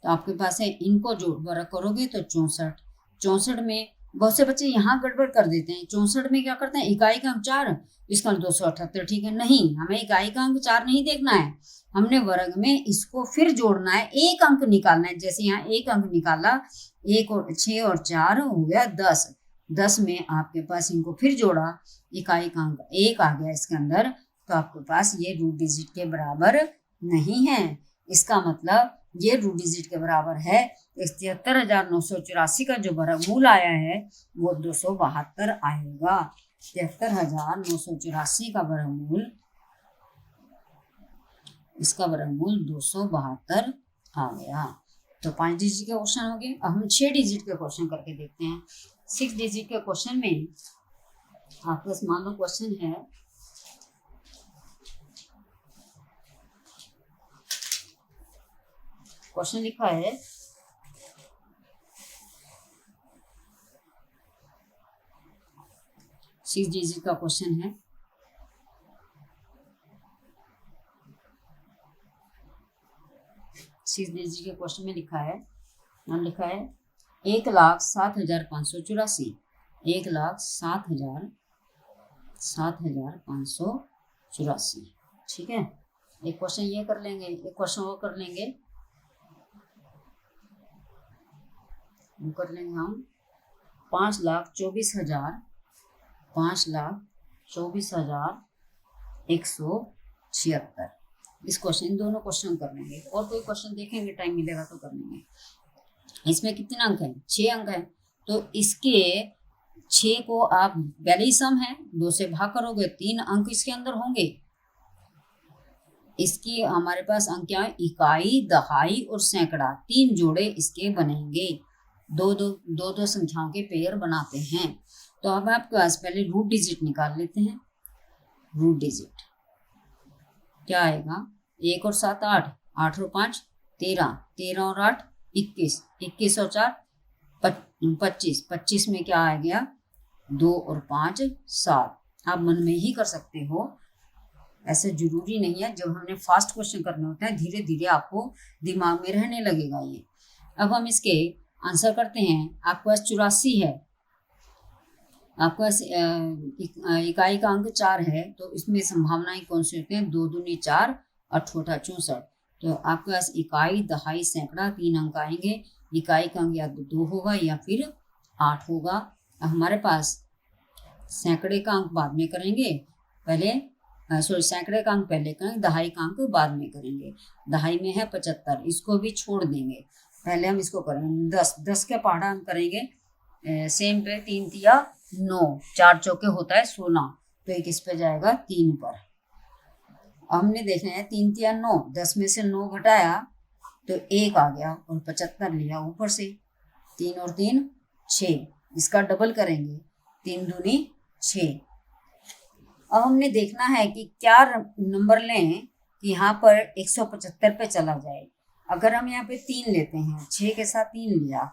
तो आपके पास है, इनको जो वर्ग करोगे तो 64, 64 में बहुत से बच्चे यहाँ गड़बड़ कर देते हैं, 64 में क्या करते हैं इकाई का अंक 4, इसका 278, ठीक है, नहीं, हमें इकाई का अंक 4 नहीं देखना है, हमने वर्ग में इसको फिर जोड़ना है, एक अंक निकालना है, जैसे यहाँ एक अंक निकाला, 1 और 6 और 4 हो गया 10, 10 में आपके पास इनको फिर जोड़ा, इकाई का अंक 1 आ गया इसके अंदर, तो आपके पास ये रूट डिजिट के बराबर नहीं है, इसका मतलब ये रूट डिजिट के बराबर है 73,984 का जो वर्गमूल आया है वो 272 आएगा, 73,984 का वर्गमूल, इसका वर्गमूल 272 आ गया। तो 5 डिजिट के क्वेश्चन हो गए। अब हम 6 डिजिट के क्वेश्चन करके देखते हैं। 6 डिजिट के क्वेश्चन में आपके पास मान लो क्वेश्चन है, क्वेश्चन लिखा है 6 डिजिट का क्वेश्चन है, डिजिट के क्वेश्चन में लिखा है, नाम लिखा है 1,07,584, 1,07,584, ठीक है। एक क्वेश्चन ये कर लेंगे, एक क्वेश्चन वो कर लेंगे, हम 5,24,176, इस क्वेश्चन, इन दोनों क्वेश्चन कर लेंगे, और कोई क्वेश्चन देखेंगे टाइम मिलेगा तो कर लेंगे। इसमें कितने अंक हैं 6 अंक हैं, तो इसके 6 को आप पहले ही सम है 2 से भाग करोगे, 3 अंक इसके अंदर होंगे, इसकी हमारे पास अंक क्या है इकाई दहाई और सैकड़ा, 3 जोड़े इसके बनेंगे, दो संख्याओं के पेयर बनाते हैं। तो अब आपके पास पहले रूट डिजिट निकाल लेते हैं, रूट डिजिट क्या आएगा 1 और 7 8, 8 और 5 13, 13 और 8 21, 21 और 4 25, 25 में क्या आ गया 2 और 5 7, आप मन में ही कर सकते हो, ऐसे जरूरी नहीं है, जब हमने फास्ट क्वेश्चन करने होते हैं धीरे धीरे आपको दिमाग में रहने लगेगा ये। अब हम इसके आंसर करते हैं। आपके पास 84 है, आपके पास इकाई का अंक 4 है, तो इसमें संभावनाएं कौन सी होती हैं 2 दूनी 4 और छोटा 64, तो आपके पास इकाई दहाई सैकड़ा 3 अंक आएंगे, इकाई का अंक या तो 2 होगा या फिर 8 होगा। हमारे पास सैकड़े का अंक बाद में करेंगे, पहले सैकड़े का अंक पहले करेंगे, दहाई का अंक बाद में करेंगे। दहाई में है 75, इसको भी छोड़ देंगे, पहले हम इसको करेंगे 10, 10 के पहाड़ा हम करेंगे सेम पे, 3 तिया 9, 4 चौके होता है 16, तो एक इस पे जाएगा 3 पर। हमने देखना है 3 तिया 9, 10 में से 9 घटाया तो 1 आ गया और 75 लिया ऊपर से, 3 और 3 6, इसका डबल करेंगे 3 दूनी 6। अब हमने देखना है कि क्या नंबर लें कि यहाँ पर 175 पे चला जाए। अगर हम यहाँ पे 3 लेते हैं, 6 के साथ 3 लिया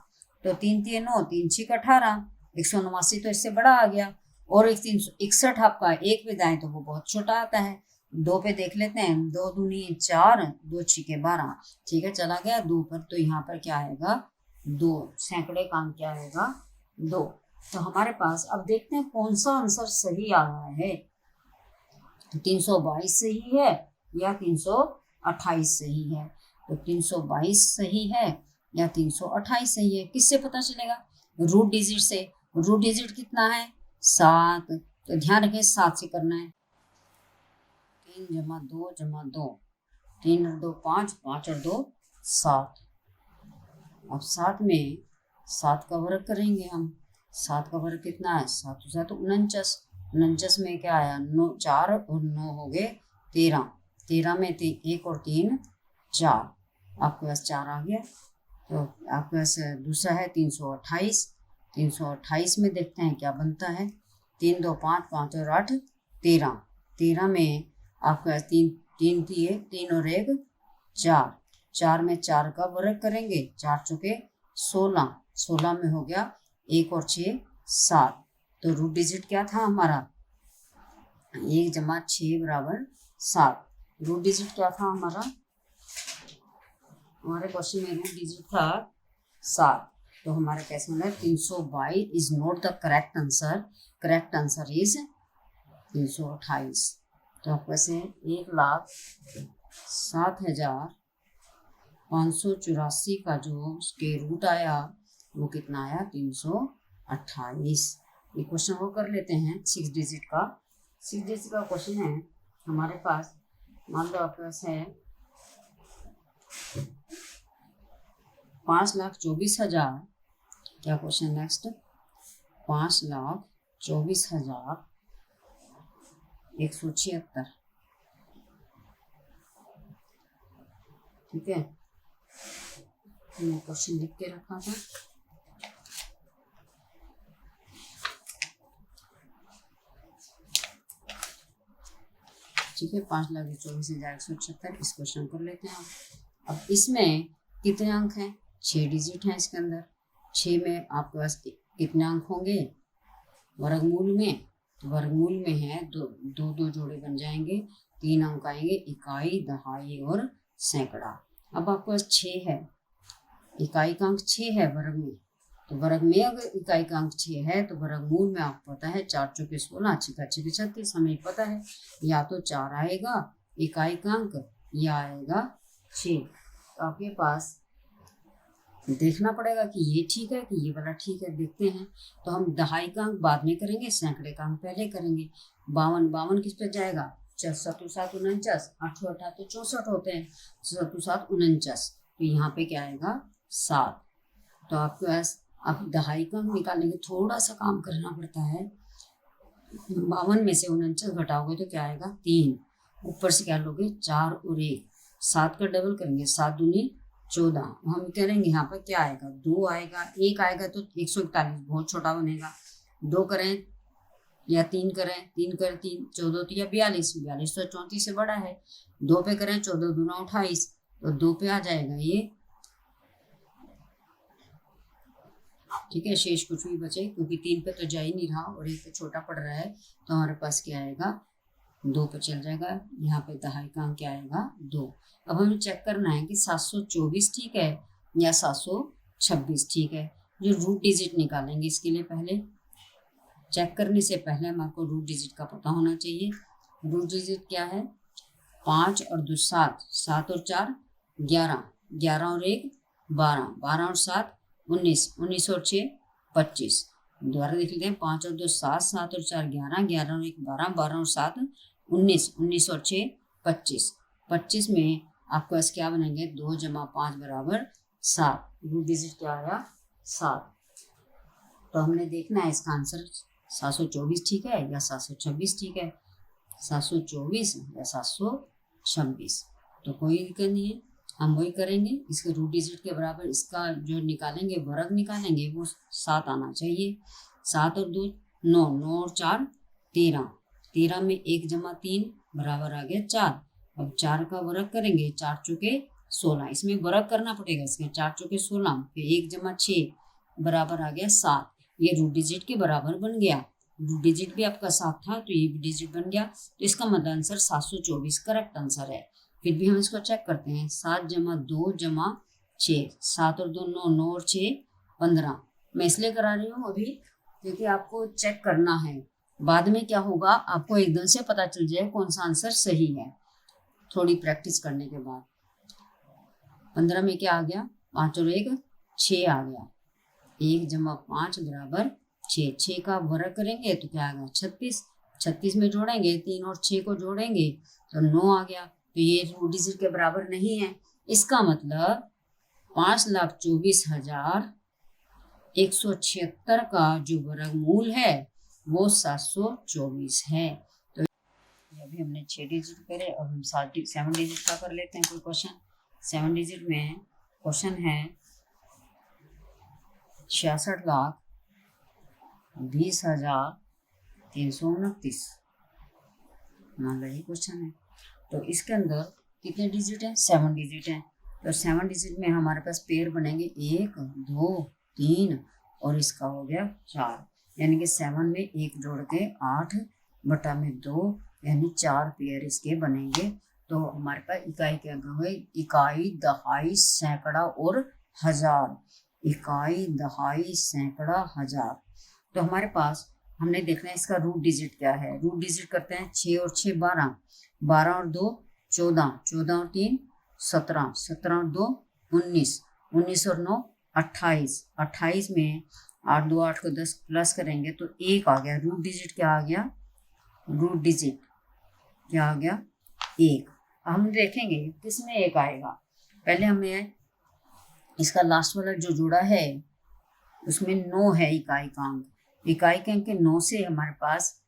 तो 3 3 9, 3 6 18, 189 तो इससे बड़ा आ गया। और 361 आपका एक पे दाएं तो वो बहुत छोटा आता है। 2 पे देख लेते हैं, 2 दूनी 4, 2 6 12, ठीक है चला गया 2 पर। तो यहाँ पर क्या आएगा 2, सैकड़े का अंक क्या आएगा 2। तो हमारे पास अब देखते हैं कौन सा आंसर सही आ रहा है। 322 सही है या 328 सही है। तो 322 सही है या 328 सही है, किससे पता चलेगा? रूट डिजिट से। रूट डिजिट कितना है 7, तो ध्यान रखें 7 से करना है। 3 जमा 2 जमा 2, 3 और 2 5, 5 और 2 7। अब 7 में 7 का वर्ग करेंगे हम। 7 का वर्ग कितना है 7 7 49। 49 में क्या आया 9, 4 और 9 हो गए 13। 13 में 1 और 3 4, आपके पास 4 आ गया। तो आपके पास दूसरा है 328। 328 में देखते हैं क्या बनता है। 3 2 5, 5 और 8 13। 13 में आपके पास 3 दिए, 3 और 1 4। 4 में 4 का वर्ग करेंगे, 4 चुके 16। 16 में हो गया 1 और 6 7। तो रूट डिजिट क्या था हमारा 1 जमा 6 बराबर 7। रूट डिजिट क्या था हमारा, हमारे क्वेश्चन में रूट डिजिट था 7। तो हमारा कैसे होना है 322 is not the correct answer. Correct answer is 328। तो आपको ऐसे 1,07,584 का जो स्क्वायर रूट आया वो कितना आया 328। ये क्वेश्चन वो कर लेते हैं 6 डिजिट का। 6 डिजिट का क्वेश्चन है हमारे पास। मान लो आपके पास है 5,24,000। क्या क्वेश्चन नेक्स्ट 5,24,176। ठीक है, मैंने क्वेश्चन लिख के रखा था। ठीक है 5,24,176 इस क्वेश्चन कर लेते हैं। अब इसमें कितने अंक हैं 6 डिजिट हैं इसके अंदर। 6 में आपके पास कितने अंक होंगे वर्गमूल में। तो वर्गमूल में है दो जोड़े बन जाएंगे, 3 अंक आएंगे इकाई दहाई और सैकड़ा। अब आपके पास 6 है, इकाई का अंक 6 है वर्ग में। तो वर्ग में अगर इकाई का अंक 6 है तो वर्गमूल में आपको पता है 4 चौके 16, 6 6 36। हमें पता है या तो 4 आएगा इकाई का अंक या आएगा 6। तो आपके पास देखना पड़ेगा कि ये ठीक है कि ये वाला ठीक है। देखते हैं तो हम दहाई का अंक बाद में करेंगे, सैकड़े का अंक पहले करेंगे। 52 किस पे जाएगा 7 7 49, 8 8 तो 64 होते हैं, 7 7 49। तो यहाँ पे क्या आएगा 7। तो आपके पास आप दहाई का अंक निकालने के थोड़ा सा काम करना पड़ता है। 52 में से 49 घटाओगे तो क्या आएगा 3। ऊपर से क्या लोगे 4 और 1, 7 का डबल करेंगे 7 दूनी 14। हम करेंगे यहाँ पर क्या आएगा 2 आएगा, 1 आएगा तो 141 बहुत छोटा बनेगा। 2 करें या 3 करें, 3 करें 3 14 तो या 42, 42 तो 34 से बड़ा है। 2 पे करें 14 दूना 28, तो 2 पे आ जाएगा ये। ठीक है, शेष कुछ भी बचे क्योंकि 3 पे तो जा ही नहीं रहा और 1 पे छोटा पड़ रहा है। तो हमारे पास क्या आएगा 2 पे चल जाएगा। यहाँ पे दहाई का अंक क्या आएगा 2। अब हमें चेक करना है कि 724 ठीक है या 726 ठीक है। जो रूट डिजिट निकालेंगे इसके लिए पहले चेक करने से पहले हमारे रूट डिजिट का पता होना चाहिए। रूट डिजिट क्या है 5 और 2 7, 7 और 4 11, 11 और 1 12, 12 और 7 19, 19 और 6 25। दोबारा देख लेते हैं 5 और 2 7, 7 और 4 11, 11 और 1 12, 12 और 7 19, 19 और 6 25। 25 में आपके पास क्या बनेंगे 2 जमा 5 बराबर 7। रूट डिजिट क्या आया 7। तो हमने देखना है इसका आंसर 724 ठीक है या 726 ठीक है। 724 या 726 तो कोई दिक्कत नहीं है, हम वही करेंगे। इसके रूट डिजिट के बराबर इसका जो निकालेंगे वर्ग निकालेंगे वो 7 आना चाहिए। 7 और 2 9, 9 और 4 13, 13 में 1 जमा 3 बराबर आ गया 4। अब 4 का वर्ग करेंगे, 4 चौके 16, इसमें वर्ग करना पड़ेगा इसके, 4 चौके 16, फिर 1 जमा 6 बराबर आ गया 7। ये रूट डिजिट के बराबर बन गया। रूट डिजिट भी आपका 7 था तो ये भी डिजिट बन गया, तो इसका मतलब आंसर 724 करेक्ट आंसर है। फिर भी हम इसको चेक करते हैं। 7 जमा 2 जमा 6, 7 और 2 9, 9 और 6 15। मैं इसलिए करा रही हूँ अभी क्योंकि आपको चेक करना है, बाद में क्या होगा आपको एकदम से पता चल जाए कौन सा आंसर सही है, थोड़ी प्रैक्टिस करने के बाद। 15 में क्या आ गया, 5 और 1 6 आ गया। 1 जमा 5 बराबर 6, 6 का वर्ग करेंगे तो क्या आएगा 36, 36 में जोड़ेंगे 3 और 6 को जोड़ेंगे तो 9 आ गया। तो ये रूट डिजिट के बराबर नहीं है, इसका मतलब 5,24,176 का जो वर्गमूल है वो 724 है। तो अभी हमने 6 डिजिट करे, अब हम 7 डिजिट का कर लेते हैं कोई क्वेश्चन। 7 डिजिट में क्वेश्चन है 66,20,329, मान लो ये क्वेश्चन है। तो इसके अंदर कितने डिजिट हैं, 7 डिजिट हैं। तो 7 डिजिट में हमारे पास पेयर बनेंगे 1 2 3 और इसका हो गया 4, यानी कि 7 में 1 जोड़ के 8 बटा में 2 यानी 4 पेयर इसके बनेंगे। तो हमारे पास इकाई क्या हुए, इकाई दहाई सैकड़ा और हजार, इकाई दहाई सैकड़ा हजार। तो हमारे पास हमने देखना है इसका रूट डिजिट क्या है। रूट डिजिट करते हैं 6 और 6 12, 12 और 2 14, 14 और 3 17, 17 और 2 19, 19 और 9 28, 28 में 8 2 8 को 10 प्लस करेंगे तो 1 आ गया। रूट डिजिट क्या आ गया, रूट डिजिट क्या आ गया 1। हम देखेंगे किसमें 1 आएगा। पहले हमें इसका लास्ट वाला जो जोड़ा है उसमें 9 है इकाई का अंक, इकाई के अंक के 9 से हमारे पास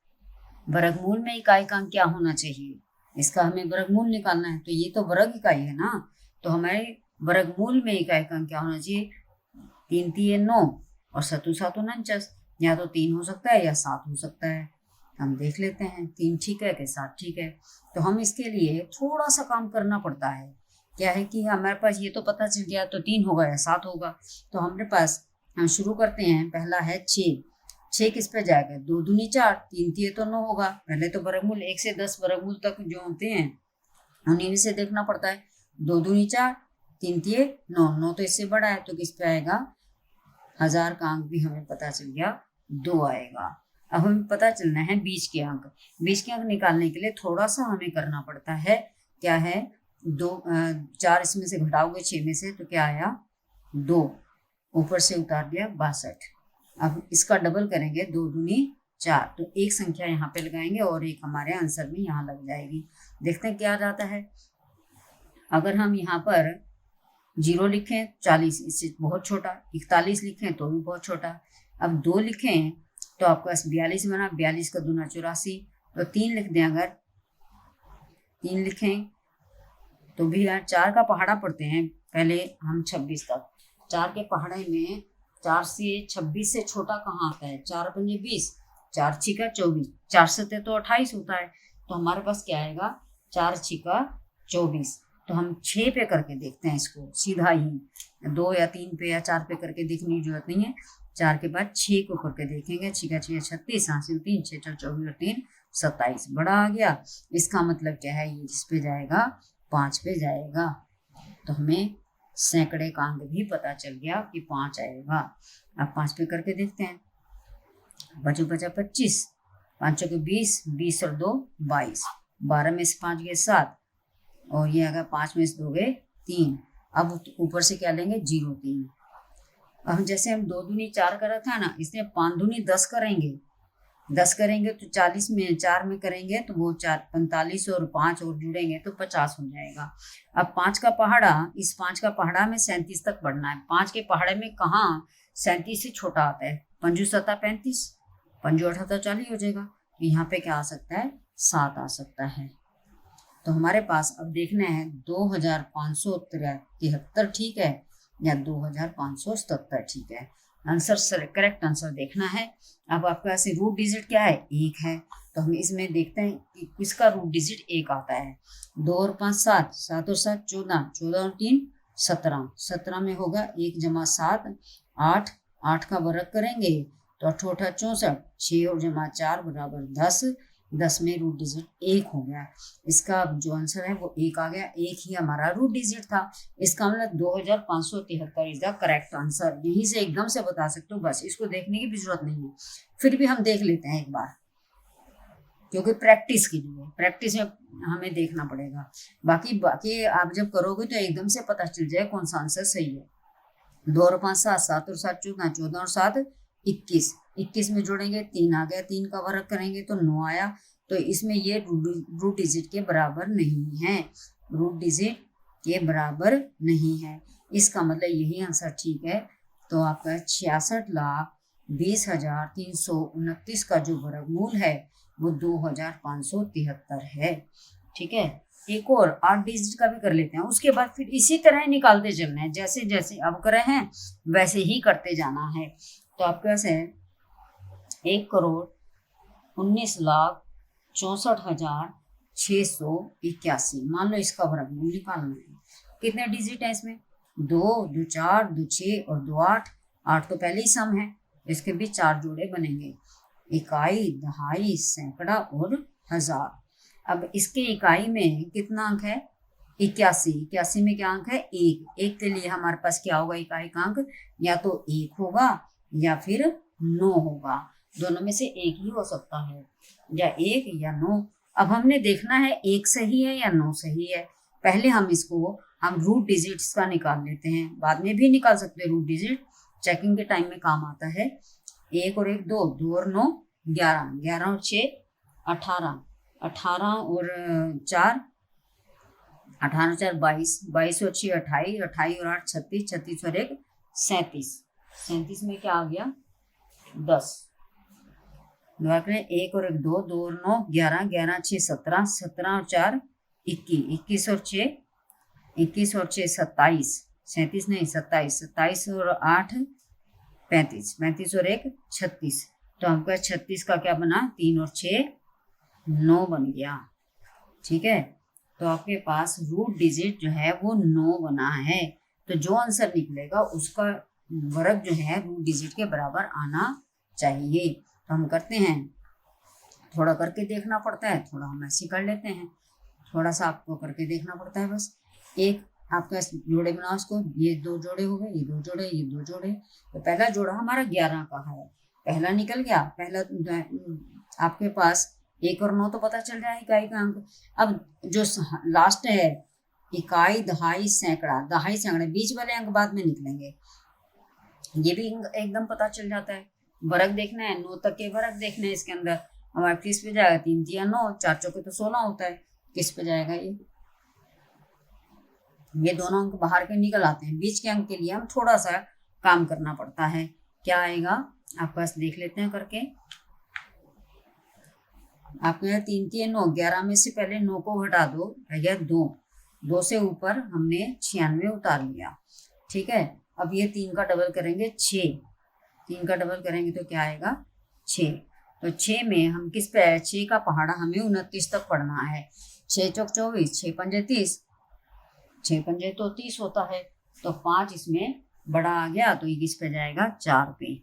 वर्गमूल में इकाई का अंक क्या होना चाहिए, इसका हमें वर्गमूल निकालना है। तो ये तो वर्ग इकाई है ना, तो हमारे वर्गमूल में इकाई का अंक क्या होना चाहिए, 3 3 9 और 7 7 49, या तो 3 हो सकता है या 7 हो सकता है। हम देख लेते हैं 3 ठीक है कि 7 ठीक है। तो हम इसके लिए थोड़ा सा काम करना पड़ता है, क्या है कि हमारे पास ये तो पता चल गया तो 3 होगा या 7 होगा। तो हमारे पास हम शुरू करते हैं, पहला है 6, 6 किस पे जाएगा, 2 दूनी 4, 3 तिये तो 9 होगा। पहले तो वर्गमूल 1 से 10 वर्गमूल तक जो होते हैं उन्हीं से देखना पड़ता है। 2 दूनी 4, 3 तिये 9, 9 तो इससे बड़ा है तो किस पे आएगा, हजार का अंक भी हमें पता चल गया 2 आएगा। अब हमें पता चलना है बीच के अंक। बीच के अंक निकालने के लिए थोड़ा सा हमें करना पड़ता है, क्या है 2 4 इसमें से घटाओगे 6 में से तो क्या आया 2, ऊपर से उतार दिया 62। अब इसका डबल करेंगे 2 दूनी 4, तो एक संख्या यहाँ पे लगाएंगे और एक हमारे आंसर में यहाँ लग जाएगी। देखते हैं क्या जाता है। अगर हम यहाँ पर 0 लिखें 40, इससे बहुत छोटा, 41 लिखें तो भी बहुत छोटा। अब 2 लिखें तो आपके पास 42 बना, 42 का दूना 84, तो 3 लिख दें, अगर 3 लिखें तो भी यार 4 का पहाड़ा पढ़ते हैं पहले हम 26 तक। 4 के पहाड़े में 4 से 26 से छोटा कहाँ आता है, 4 पंजे 20, 4 छिका 24, 4 सत्ते तो 28 होता है। तो हमारे पास क्या आएगा 4 छिका 24। तो हम 6 पे करके देखते हैं इसको, सीधा ही 2 या 3 पे या 4 पे करके देखने की जरूरत नहीं है। 4 के बाद 6 को करके देखेंगे, 6 का 6 36, 7 से 3 6 4 24 और 3 27, बड़ा आ गया। इसका मतलब क्या है, ये जिस पे जाएगा 5 पे जाएगा। तो हमें सैकड़े का अंक भी पता चल गया कि 5 आएगा। अब 5 पे करके देखते हैं। बचा 25, 5 के 20, 20 और 2 22, 12 में से 5 गए 7 और ये अगर 5 में से 2 गए 3। अब ऊपर से क्या लेंगे 0 3। अब जैसे हम 2 दूनी 4 करा था ना, इसमें 5 दूनी 10 करेंगे, 10 करेंगे तो 40 में 4 में करेंगे तो वो 4 45 और 5 और जुड़ेंगे तो 50 हो जाएगा। अब 5 का पहाड़ा, इस 5 का पहाड़ा में 37 तक बढ़ना है। 5 के पहाड़े में कहाँ 37 से छोटा आता है, 5 7 35, 5 8 40 हो जाएगा। तो यहाँ पे क्या आ सकता है 7 आ सकता है। तो हमारे पास अब देखना है 2573 ठीक है या 2577 ठीक है। आंसर करेक्ट आंसर देखना है। अब आपके पास रूट डिजिट क्या है 1 है, तो हम इसमें देखते हैं कि किसका रूट डिजिट 1 आता है। 2 और 5 7, 7 और 7 14, 14 और 3 17, 17 में होगा 1 जमा 7 8, 8 का वर्ग करेंगे तो 8 8 64, 6 और जमा 4 बराबर 10, 10 में रूट डिजिट 1 हो गया। इसका जो आंसर है वो 1 आ गया, 1 ही हमारा रूट डिजिट था। इसका मतलब 2573 इज द करेक्ट आंसर। यहीं से एकदम से बता सकते हो, बस इसको देखने की भी जरूरत नहीं है, फिर भी हम देख लेते हैं एक बार, क्योंकि प्रैक्टिस के लिए, प्रैक्टिस में हमें देखना पड़ेगा। बाकी आप जब करोगे तो एकदम से पता चल जाए कौन सा आंसर सही है। 2 और 5 7, 7 और 7 14, 14 और 7 21, 21 में जोड़ेंगे 3 आ गया, 3 का वर्ग करेंगे तो 9 आया। तो इसमें ये रूट डिजिट के बराबर नहीं है, रूट डिजिट के बराबर नहीं है। इसका मतलब यही आंसर ठीक है। तो आपका 66,20,329 का जो वर्गमूल है वो 2573 है। ठीक है, एक और 8 डिजिट का भी कर लेते हैं, उसके बाद फिर इसी तरह निकालते चलना है, जैसे जैसे अब कर रहे हैं वैसे ही करते जाना है। तो आपके पास है 1,19,64,681। मान लो इसका वर्गमूल निकालना है। कितने डिजिट है इसमें? 2 2 4 2 6 और 2 8। 8 तो पहले ही सम है, इसके भी 4 जोड़े बनेंगे, इकाई, दहाई, सैकड़ा और हजार। अब इसके इकाई में कितना अंक है? 81। 81 में क्या अंक है? 1। 1 के लिए हमारे पास क्या होगा इकाई का अंक? या तो 1 होगा या फिर 9 होगा, दोनों में से एक ही हो सकता है, या 1 या 9। अब हमने देखना है 1 सही है या 9 सही है। पहले हम रूट डिजिट्स का निकाल लेते हैं, बाद में भी निकाल सकते हैं रूट डिजिट, चेकिंग के टाइम में काम आता है। 1 और 1 2, 2 और 9 11, 11 और 6 18, 18 और 4 18 और 4 22, 22 और 6 28, 28 और 8 36, 36 और 1 37, 37 में क्या आ गया? 10। 1 और 1 2, 2 और 9 11, 11 6 17, 17 और 4 21, 21 और 6 27, 37 नहीं 27, 27 और 8 35, 35 और 1 36। तो हमका 36 का क्या बना? 3 और 6 9 बन गया। ठीक है, तो आपके पास रूट डिजिट जो है वो 9 बना है। तो जो आंसर निकलेगा उसका वर्ग जो है रूट डिजिट के बराबर आना चाहिए। तो हम करते हैं, थोड़ा करके देखना पड़ता है, थोड़ा हम ऐसे कर लेते हैं, थोड़ा सा आपको करके देखना पड़ता है बस। एक आपका जोड़े बनाओ इसको, ये 2 जोड़े हो गए, ये 2 जोड़े, ये 2 जोड़े। तो पहला जोड़ा हमारा 11 का है, पहला निकल गया। पहला आपके पास 1 और 9 तो पता चल जाए इकाई का अंक। अब जो लास्ट है इकाई, दहाई, सैकड़ा, दहाई सैकड़ा, बीच वाले अंक बाद में निकलेंगे, ये भी एकदम पता चल जाता है। वर्ग देखना है, 9 तक के वर्ग देखना है। इसके अंदर हमारे किस पे जाएगा? 3 3 9, 4 चौके तो 16 होता है, किस पे जाएगा? ये दोनों अंक बाहर के निकल आते हैं। बीच के अंक के लिए हम थोड़ा सा काम करना पड़ता है। क्या आएगा आप पास देख लेते हैं करके। आपके यहाँ 3 3 9, 11 में से पहले 9 को घटा दो भैया, 2 2 से ऊपर हमने 96 उतार लिया। ठीक है, अब ये 3 का डबल करेंगे 6, 3 का डबल करेंगे तो क्या आएगा? 6। तो 6 में हम किस पे है? 6 का पहाड़ा हमें 29 तक पढ़ना है। 6 चौक 24, 6 पंजे 30, 6 पंजे तो 30 होता है, तो 5 इसमें बड़ा आ गया, तो ये किस पे जाएगा? 4 पे।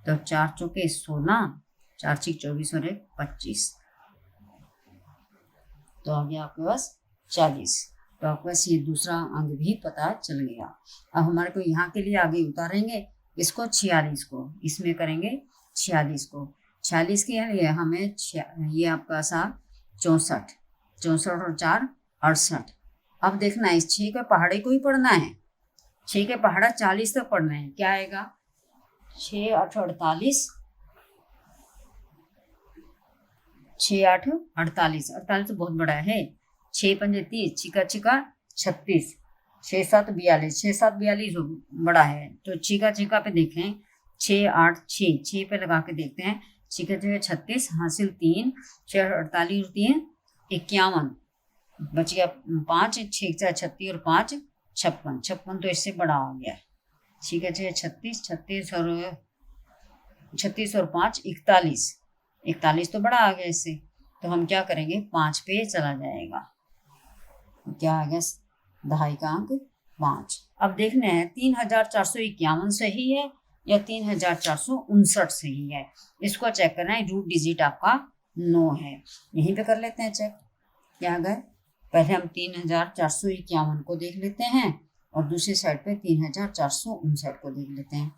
तो 4 चौके 16, 4 6 24 और 1 25, तो आ गया आपके पास 40। तो आपके पास ये दूसरा अंक भी पता चल गया। अब हमारे को यहाँ के लिए आगे उतारेंगे इसको 46 को, इसमें करेंगे 46 को। 46 के लिए हमें ये आपका सा 64, 64 और 4 68। अब देखना है इस 6 के पहाड़े को ही पढ़ना है, 6 के पहाड़ा 40 तक पढ़ना है। क्या आएगा? 6 8 48, 6 8 48, 48 तो बहुत बड़ा है। 6 पंजे 30, छिका छिका 36, 6 7 42, 6 7 42 बड़ा है। तो छिका छिका पे देखें, 6 8 6, 6 पे लगा के देखते हैं, छिका छिका 36 हासिल 3, 6 48 और 3 51, बच गया 5, 6 36 और 5 56, 56 तो इससे बड़ा आ गया। छिका छिका 36, 36 और 36 और 5 41, 41 तो बड़ा आ गया इससे। तो हम क्या करेंगे, 5 पे चला जाएगा, तो क्या आ गया, दहाई का अंक 5। अब देखना है 3451 सही है या 3459 सही है, इसको चेक करना है। रूट डिजिट आपका 9 है, यहीं पे कर लेते हैं चेक। क्या गए, पहले हम 3451 को देख लेते हैं और दूसरी साइड पे 3459 को देख लेते हैं।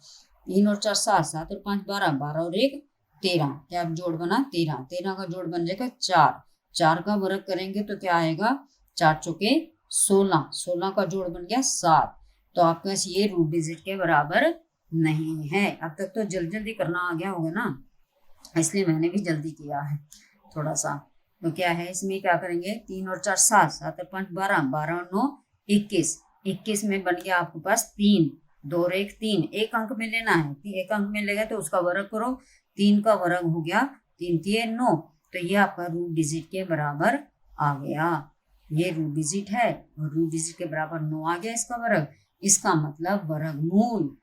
3 और 4 7, 7 और 5 12, 12 और 1 13, क्या अब जोड़ बना 13, 13 का जोड़ बन जाएगा 4, 4 का वर्ग करेंगे तो क्या आएगा, 4 चौके 16, 16 का जोड़ बन गया 7। तो आपके पास ये रूट डिजिट के बराबर नहीं है। अब तक तो जल्दी जल्दी करना आ गया होगा ना, इसलिए मैंने भी जल्दी किया है थोड़ा सा। तो क्या है इसमें, क्या करेंगे, 3 और 4 7, 7 और 5 12, 12 और 9 21, 21 में बन गया आपके पास 3, 2 और 1 3, एक अंक में लेना है, एक अंक में लेगा तो उसका वर्ग करो, 3 का वर्ग हो गया 3 3 9, तो ये आपका रूट डिजिट के बराबर आ गया। ये रूट डिजिट है और रूट डिजिट के बराबर 9 आ गया इसका वर्ग। इसका मतलब वर्गमूल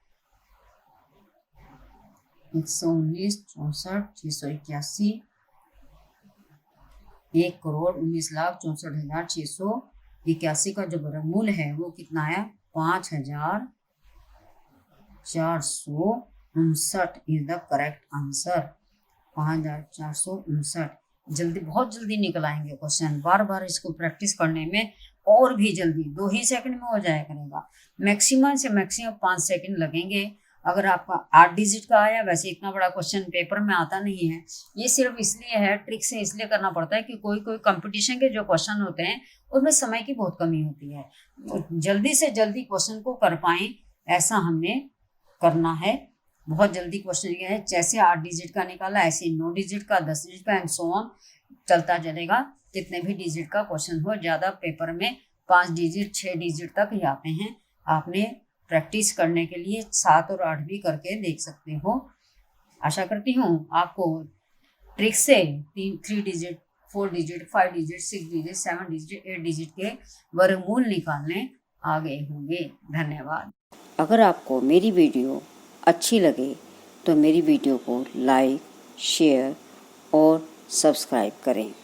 119 64 681 1,19,64,681 का जो वर्गमूल है वो कितना आया, 5459 इज द करेक्ट आंसर। 5459 जल्दी, बहुत जल्दी निकल आएंगे क्वेश्चन। बार बार इसको प्रैक्टिस करने में और भी जल्दी 2 ही सेकंड में हो जाया करेगा। मैक्सिमम से मैक्सिमम 5 सेकंड लगेंगे। अगर आपका 8 डिजिट का आया, वैसे इतना बड़ा क्वेश्चन पेपर में आता नहीं है, ये सिर्फ इसलिए है, ट्रिक से इसलिए करना पड़ता है कि कोई कोई कंपटीशन के जो क्वेश्चन होते हैं उनमें समय की बहुत कमी होती है, जल्दी से जल्दी क्वेश्चन को कर पाएं ऐसा हमने करना है। बहुत जल्दी क्वेश्चन ये है, जैसे 8 डिजिट का निकाला ऐसे 9 डिजिट का, 10 डिजिट का एंड सो ऑन चलता चलेगा। कितने भी डिजिट का क्वेश्चन हो, ज़्यादा पेपर में 5 डिजिट 6 डिजिट तक ही आते हैं। आपने प्रैक्टिस करने के लिए 7 और 8 भी करके देख सकते हो। आशा करती हूँ आपको ट्रिक से 3 digit 4 digit 5 digit 6 digit 7 digit 8 digit के वर्गमूल निकालने आ गए होंगे। धन्यवाद। अगर आपको मेरी वीडियो अच्छी लगे तो मेरी वीडियो को लाइक, शेयर और सब्सक्राइब करें।